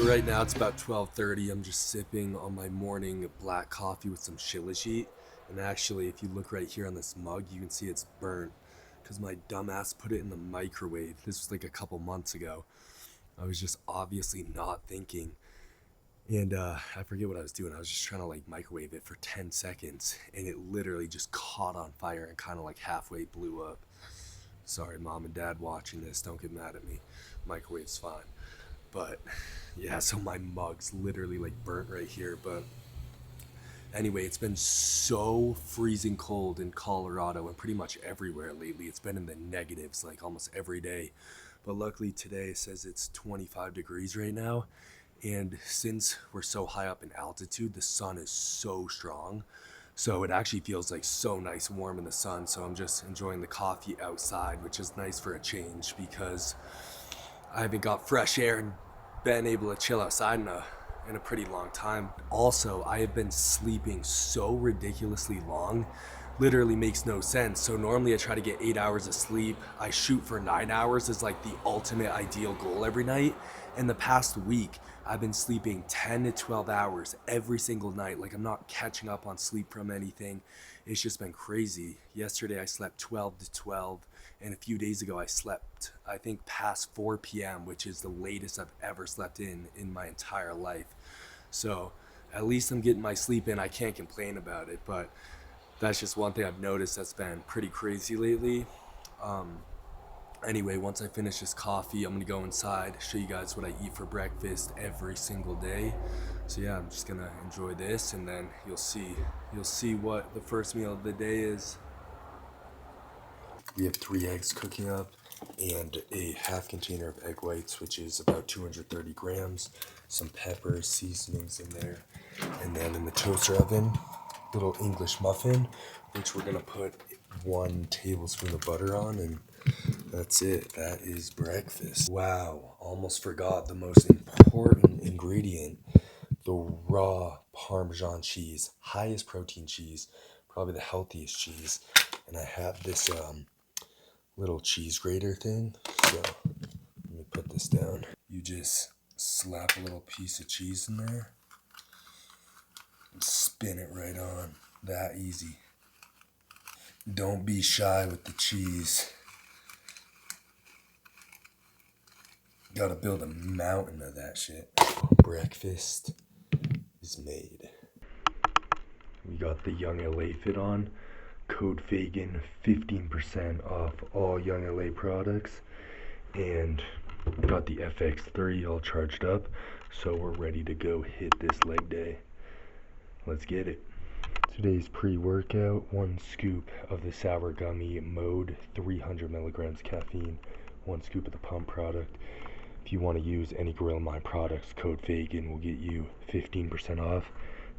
So right now it's about 12:30. I'm just sipping on my morning black coffee with some shilajit. And actually, if you look right here on this mug, you can see it's burnt because my dumbass put it in the microwave. This was like a couple months ago. I was just obviously not thinking. And I forget what I was doing. I was just trying to like microwave it for 10 seconds. And it literally just caught on fire and kind of like halfway blew up. Sorry, mom and dad watching this. Don't get mad at me. Microwave's fine. But yeah, so my mug's literally like burnt right here. But anyway, it's been so freezing cold in Colorado and pretty much everywhere lately. It's been in the negatives like almost every day. But luckily today it says it's 25 degrees right now. And since we're so high up in altitude, the sun is so strong. So it actually feels like so nice and warm in the sun. So I'm just enjoying the coffee outside, which is nice for a change because I haven't got fresh air and been able to chill outside in a pretty long time. Also, I have been sleeping so ridiculously long, literally makes no sense. So normally I try to get 8 hours of sleep. I shoot for 9 hours as like the ultimate ideal goal every night. In the past week, I've been sleeping 10 to 12 hours every single night. Like I'm not catching up on sleep from anything. It's just been crazy. Yesterday I slept 12 to 12. And a few days ago I slept, I think, past 4 p.m., which is the latest I've ever slept in my entire life. So at least I'm getting my sleep in. I can't complain about it, but that's just one thing I've noticed that's been pretty crazy lately. Anyway, once I finish this coffee, I'm gonna go inside, show you guys what I eat for breakfast every single day. So yeah, I'm just gonna enjoy this and then you'll see what the first meal of the day is. We have 3 eggs cooking up and a half container of egg whites, which is about 230 grams, some pepper, seasonings in there, and then in the toaster oven, little English muffin, which we're gonna put 1 tablespoon of butter on, and that's it. That is breakfast. Wow, almost forgot the most important ingredient, the raw Parmesan cheese, highest protein cheese, probably the healthiest cheese. And I have this little cheese grater thing. So let me put this down. You just slap a little piece of cheese in there and spin it right on. That easy. Don't be shy with the cheese. Gotta build a mountain of that shit. Breakfast is made. We got the Young LA fit on. Code Fagan, 15% off all Young LA products. And got the FX30 all charged up. So we're ready to go hit this leg day. Let's get it. Today's pre-workout, 1 scoop of the sour gummy mode, 300 milligrams caffeine, 1 scoop of the pump product. If you want to use any Gorilla Mind products, code Fagan will get you 15% off.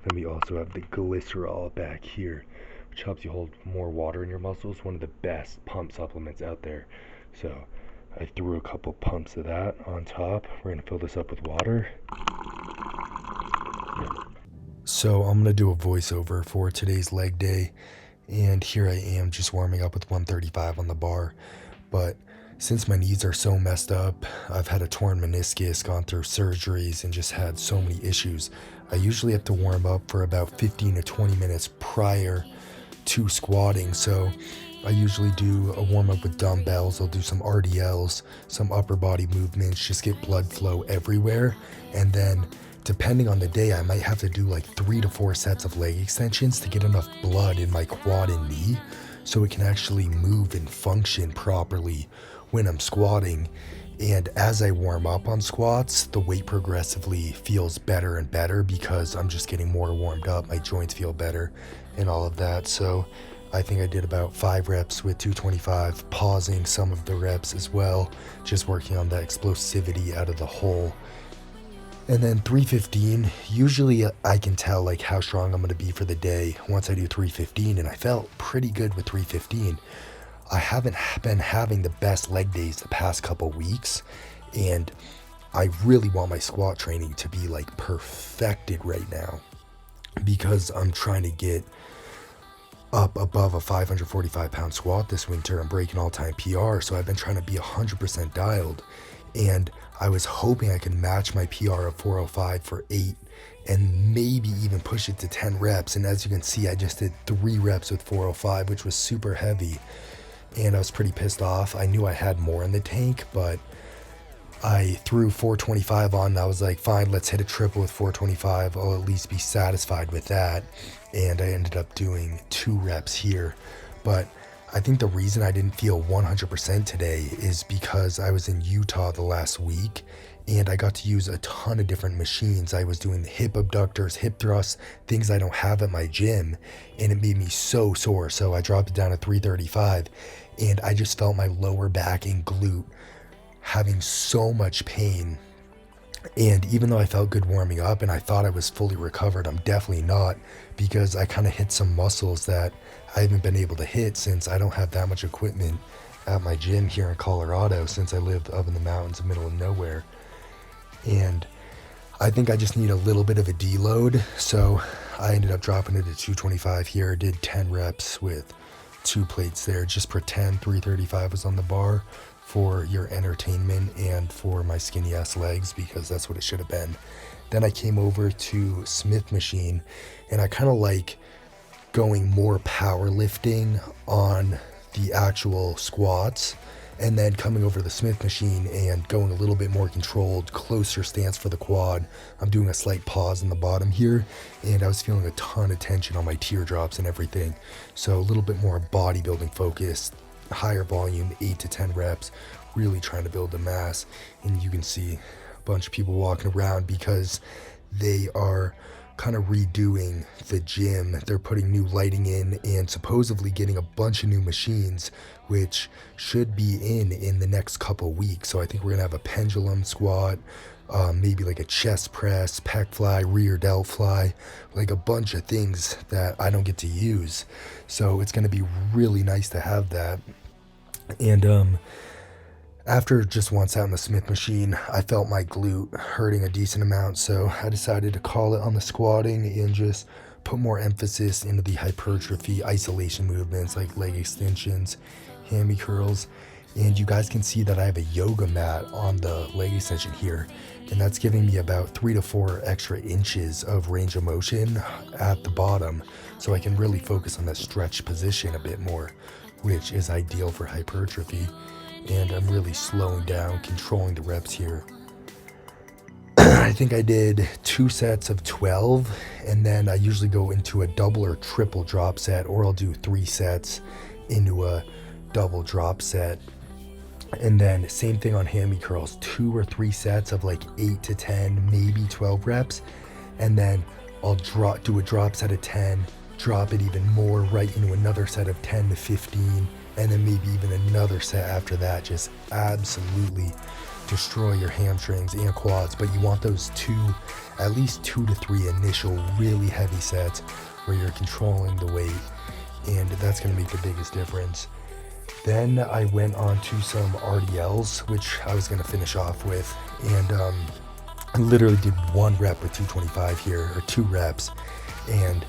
Then we also have the glycerol back here, which helps you hold more water in your muscles. One of the best pump supplements out there. So I threw a couple pumps of that on top. We're gonna fill this up with water. So I'm gonna do a voiceover for today's leg day. And here I am just warming up with 135 on the bar. But since my knees are so messed up, I've had a torn meniscus, gone through surgeries, and just had so many issues. I usually have to warm up for about 15 to 20 minutes prior to squatting. So I usually do a warm up with dumbbells. I'll do some RDLs, some upper body movements, just get blood flow everywhere. And then depending on the day, I might have to do like 3 to 4 sets of leg extensions to get enough blood in my quad and knee so it can actually move and function properly when I'm squatting. And as I warm up on squats, the weight progressively feels better and better because I'm just getting more warmed up. My joints feel better and all of that. So I think I did about 5 reps with 225, pausing some of the reps as well, just working on that explosivity out of the hole. And then 315, usually I can tell like how strong I'm going to be for the day once I do 315, and I felt pretty good with 315. I haven't been having the best leg days the past couple weeks, and I really want my squat training to be like perfected right now because I'm trying to get up above a 545 pound squat this winter and break an all-time PR. So I've been trying to be 100% dialed, and I was hoping I could match my PR of 405 for 8 and maybe even push it to 10 reps. And as you can see, I just did 3 reps with 405, which was super heavy, and I was pretty pissed off. I knew I had more in the tank, but I threw 425 on and I was like, fine, let's hit a triple with 425. I'll at least be satisfied with that. And I ended up doing 2 reps here. But I think the reason I didn't feel 100% today is because I was in Utah the last week and I got to use a ton of different machines. I was doing the hip abductors, hip thrusts, things I don't have at my gym, and it made me so sore. So I dropped it down to 335 and I just felt my lower back and glute having so much pain. And even though I felt good warming up and I thought I was fully recovered, I'm definitely not, because I kind of hit some muscles that I haven't been able to hit since I don't have that much equipment at my gym here in Colorado, since I lived up in the mountains in the middle of nowhere. And I think I just need a little bit of a deload, so I ended up dropping it to 225 here, did 10 reps with 2 plates there. Just pretend 335 was on the bar for your entertainment and for my skinny ass legs, because that's what it should have been. Then I came over to Smith machine, and I kind of like going more powerlifting on the actual squats, and then coming over to the Smith machine and going a little bit more controlled, closer stance for the quad. I'm doing a slight pause in the bottom here, and I was feeling a ton of tension on my teardrops and everything. So a little bit more bodybuilding focused, higher volume, 8 to 10 reps, really trying to build the mass. And you can see a bunch of people walking around because they are kind of redoing the gym. They're putting new lighting in and supposedly getting a bunch of new machines, which should be in the next couple weeks. So I think we're gonna have a pendulum squat, maybe like a chest press, pec fly, rear delt fly, like a bunch of things that I don't get to use. So it's gonna be really nice to have that. And after just once out in the Smith machine, I felt my glute hurting a decent amount, so I decided to call it on the squatting and just put more emphasis into the hypertrophy isolation movements like leg extensions, hammy curls. And you guys can see that I have a yoga mat on the leg extension here, and that's giving me about 3 to 4 extra inches of range of motion at the bottom, so I can really focus on that stretch position a bit more, which is ideal for hypertrophy. And I'm really slowing down, controlling the reps here. I think I did 2 sets of 12, and then I usually go into a double or triple drop set, or I'll do 3 sets into a double drop set. And then same thing on hammy curls, 2 or 3 sets of like 8 to 10, maybe 12 reps. And then I'll do a drop set of 10, drop it even more right into another set of 10 to 15, and then maybe even another set after that. Just absolutely destroy your hamstrings and quads. But you want those at least 2 to 3 initial really heavy sets where you're controlling the weight, and that's going to make the biggest difference. Then I went on to some RDLs, which I was going to finish off with, and I literally did 1 rep with 225 here, or 2 reps, and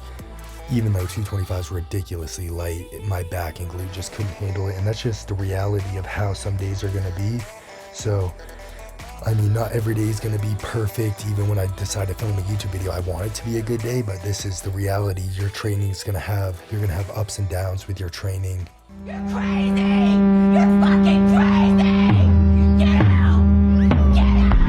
even though 225 is ridiculously light, my back and glute just couldn't handle it. And that's just the reality of how some days are going to be. So, I mean, not every day is going to be perfect. Even when I decide to film a YouTube video, I want it to be a good day, but this is the reality. Your training is going to have, you're going to have ups and downs with your training. You're crazy! You're fucking crazy! Get out! Get out!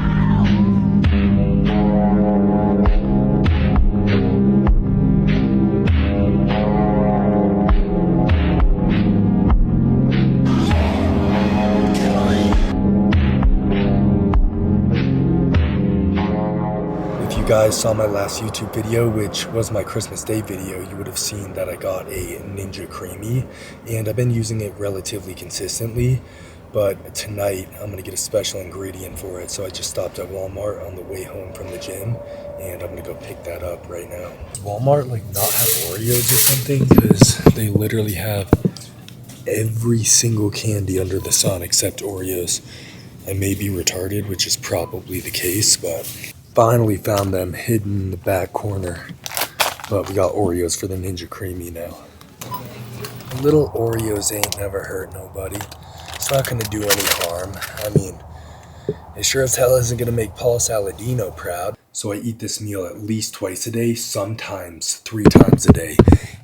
If you guys saw my last YouTube video, which was my Christmas Day video, you would have seen that I got a Ninja Creamy, and I've been using it relatively consistently, but tonight I'm going to get a special ingredient for it, so I just stopped at Walmart on the way home from the gym, and I'm going to go pick that up right now. Does Walmart like not have Oreos or something? Because they literally have every single candy under the sun except Oreos. I may be retarded, which is probably the case, but finally found them hidden in the back corner. But we got Oreos for the Ninja Creamy now. Little Oreos ain't never hurt nobody. It's not gonna do any harm. I mean, It sure as hell isn't gonna make Paul Saladino proud. So I eat this meal at least twice a day, sometimes 3 times a day.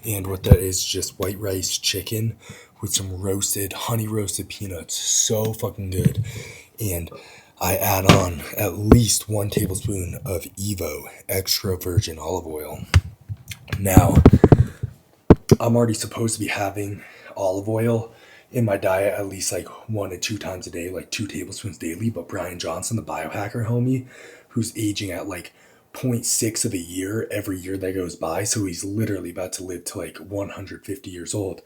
And what that is, just white rice chicken with some roasted, honey roasted peanuts. So fucking good. And I add on at least 1 tablespoon of Evo extra virgin olive oil. Now, I'm already supposed to be having olive oil in my diet at least like 1 to 2 times a day, like 2 tablespoons daily. But Brian Johnson, the biohacker homie, who's aging at like 0.6 of a year every year that goes by, so he's literally about to live to like 150 years old.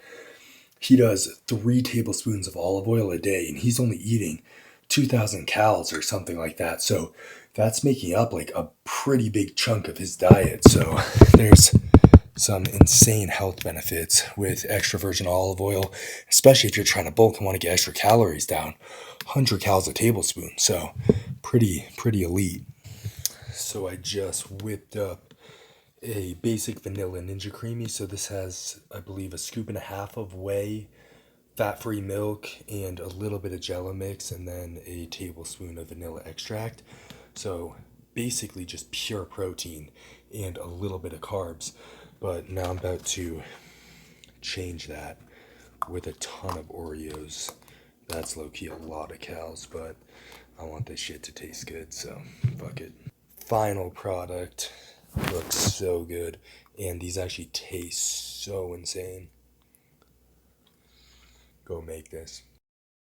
He does 3 tablespoons of olive oil a day, and he's only eating 2,000 calories or something like that. So that's making up like a pretty big chunk of his diet. So there's some insane health benefits with extra virgin olive oil, especially if you're trying to bulk and want to get extra calories down. 100 calories a tablespoon, so pretty elite. So I just whipped up a basic vanilla Ninja Creamy. So this has, I believe, a scoop and a half of whey, fat-free milk, and a little bit of Jello mix, and then a tablespoon of vanilla extract. So basically just pure protein and a little bit of carbs. But now I'm about to change that with a ton of Oreos. That's low-key a lot of cows, but I want this shit to taste good, so fuck it. Final product looks so good, and these actually taste so insane. Go make this.